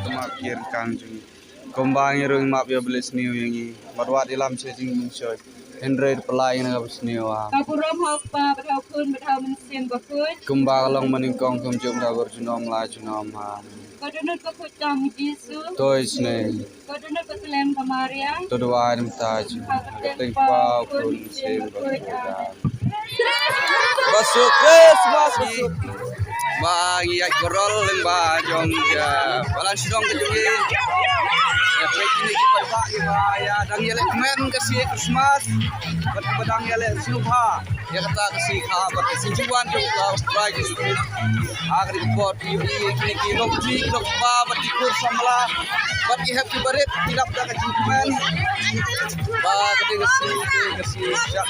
Tumakir kanjung Kumbang irung map ya belis niu yangi Marwat ilam sejing mungsoy Android pelai na kapus niu ah Kapurom hok pa batau kun batau mensin bakut Kumbang long meningkong kumjum dagor junom la junom ha Kodunut bakut kamu Jisu Tois ne Kodunut batlem kamaria Todoan taj Keting pau kun sim bakut Basuk Christmas basuk Bagi ay korol ng bajong ja Balan sidong kejungi Ya peki ni kipa ya dang yele kmen kasi Christmas badang yele sinubha ya kata kasi kha bat sinjuan jo Australia street agri pot yu kini ki lok ji lok ba bat kur samla bat ki happy baret tilap da kmen ba kati kasi jak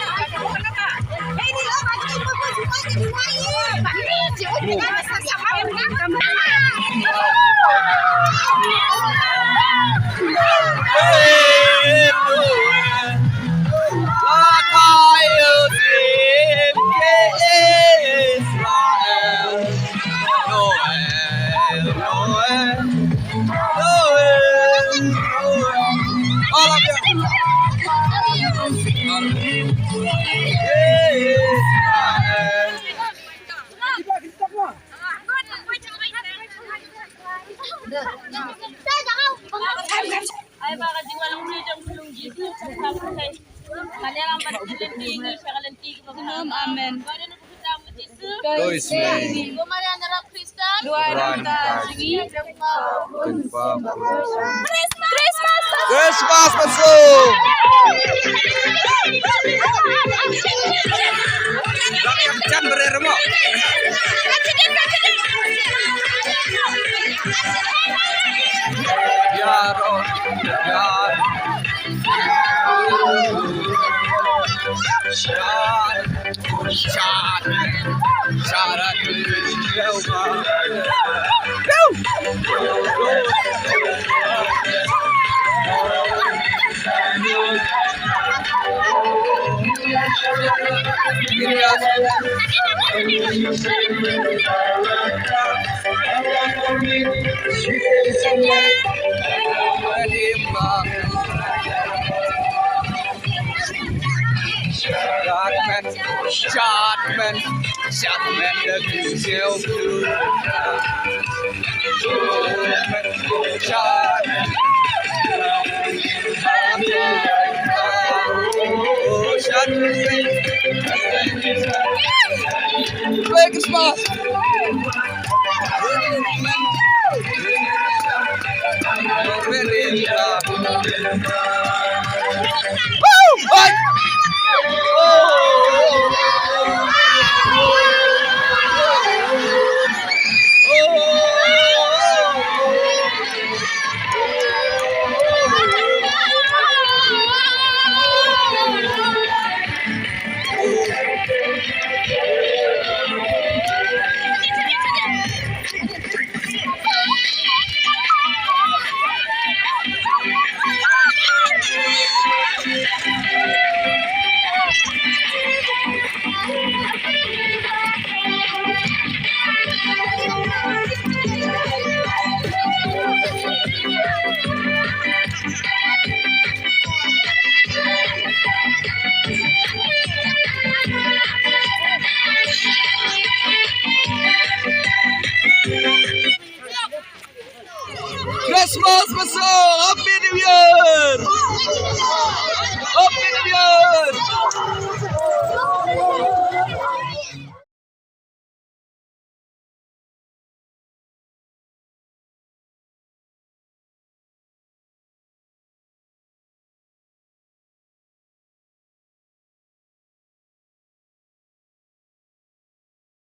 Ay baka di walang ulit ang sulong Jisu sa kay kalian ang pagtitingi sa kalantig ng amen. Bari na kita mo Jisu. Tois ne Gumana na ra Kristan. Duan ta Sige. Kunpa Christmas! Christmas masuk. Jangan bereremo. Yaro, yar. Syarat Shotman, the kill Play smart. Christmas masuk, Happy New Year, Happy New Year.